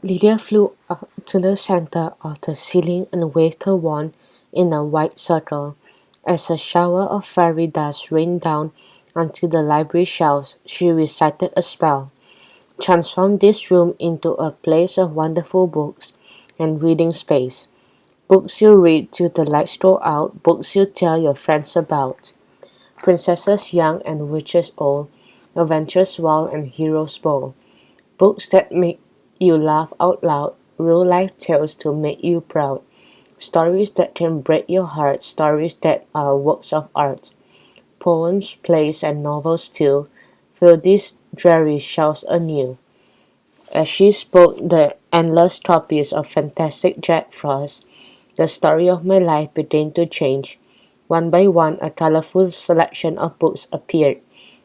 Lydia flew up to the center of the ceiling and waved her wand in a wide circle. As a shower of fairy dust rained down onto the library shelves, she recited a spell. Transform this room into a place of wonderful books and reading space. Books you read till the lights go out, books you tell your friends about. Princesses young and witches old, adventures wild and heroes bold. Books that make you laugh out loud, real life tales to make you proud. Stories that can break your heart, stories that are works of art. Poems, plays, and novels too, fill these dreary shelves anew. As she spoke, the endless copies of fantastic Jack Frost, the story of my life began to change. One by one, a colorful selection of books appeared,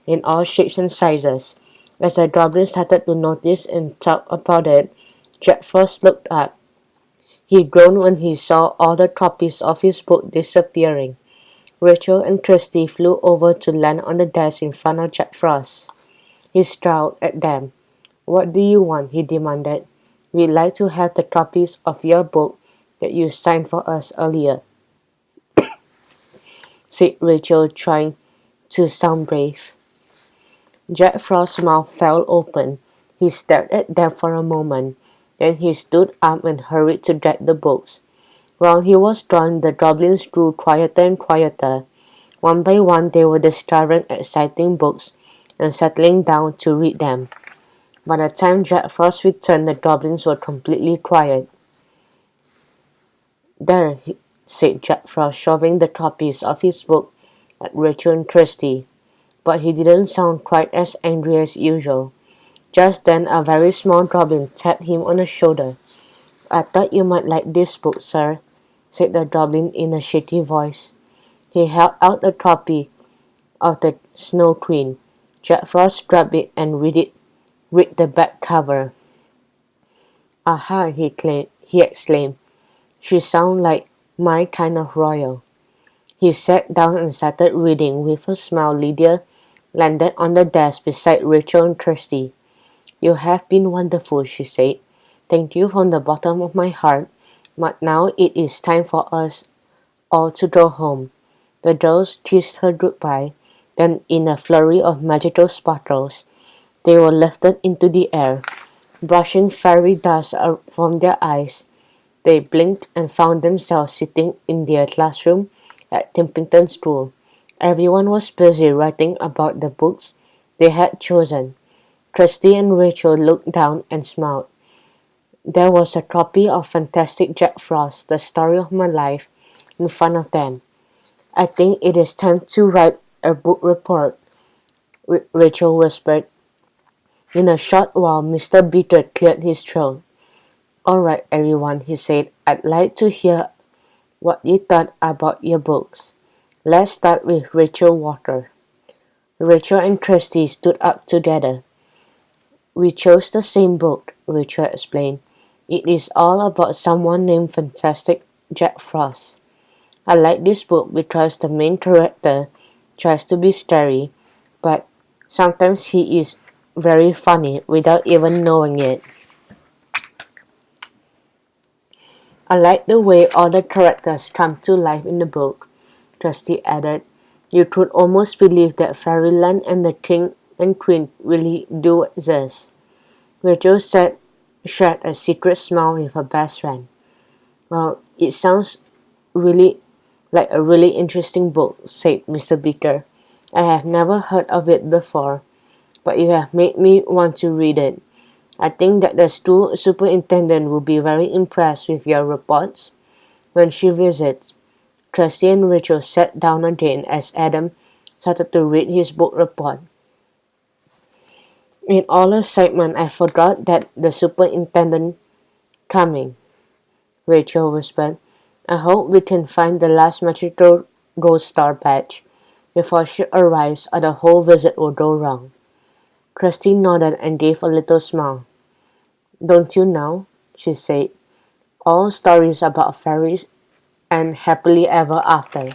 in all shapes and sizes. As the goblin started to notice and talk about it, Jack Frost looked up. He groaned when he saw all the copies of his book disappearing. Rachel and Kirsty flew over to land on the desk in front of Jack Frost. He scowled at them. "What do you want?" he demanded. "We'd like to have the copies of your book that you signed for us earlier," said Rachel, trying to sound brave. Jack Frost's mouth fell open. He stared at them for a moment. Then he stood up and hurried to get the books. While he was gone, the goblins grew quieter and quieter. One by one, they were discovering exciting books and settling down to read them. By the time Jack Frost returned, the goblins were completely quiet. "There," said Jack Frost, shoving the copies of his book at Rachel and Kirsty. But he didn't sound quite as angry as usual. Just then, a very small goblin tapped him on the shoulder. "I thought you might like this book, sir," said the goblin in a shaky voice. He held out a copy of the Snow Queen. Jack Frost grabbed it and read the back cover. "Aha!" he exclaimed. "She sounds like my kind of royal." He sat down and started reading. With a smile, Lydia landed on the desk beside Rachel and Kirsty. "You have been wonderful," she said. "Thank you from the bottom of my heart. But now it is time for us all to go home." The girls kissed her goodbye. Then, in a flurry of magical sparkles, they were lifted into the air. Brushing fairy dust from their eyes, they blinked and found themselves sitting in their classroom at Timpington School. Everyone was busy writing about the books they had chosen. Kirsty and Rachel looked down and smiled. There was a copy of Fantastic Jack Frost, the story of my life, in front of them. "I think it is time to write a book report," Rachel whispered. In a short while, Mr. Beaker cleared his throat. "All right, everyone," he said. "I'd like to hear what you thought about your books. Let's start with Rachel Walker." Rachel and Kirsty stood up together. "We chose the same book," Rachel explained. "It is all about someone named Fantastic Jack Frost. I like this book because the main character tries to be scary, but sometimes he is very funny without even knowing it. I like the way all the characters come to life in the book," Kirsty added. "You could almost believe that fairyland and the king and queen really do exist." Rachel shared a secret smile with her best friend. "Well, it sounds really like a really interesting book," said Mr. Beaker. "I have never heard of it before, but you have made me want to read it. I think that the school superintendent will be very impressed with your reports when she visits." Kirsty and Rachel sat down again as Adam started to read his book report. "In all excitement, I forgot that the superintendent coming," Rachel whispered. "I hope we can find the last magical gold star badge before she arrives, or the whole visit will go wrong." Kirsty nodded and gave a little smile. "Don't you know?" she said. "All stories about fairies and happily ever after."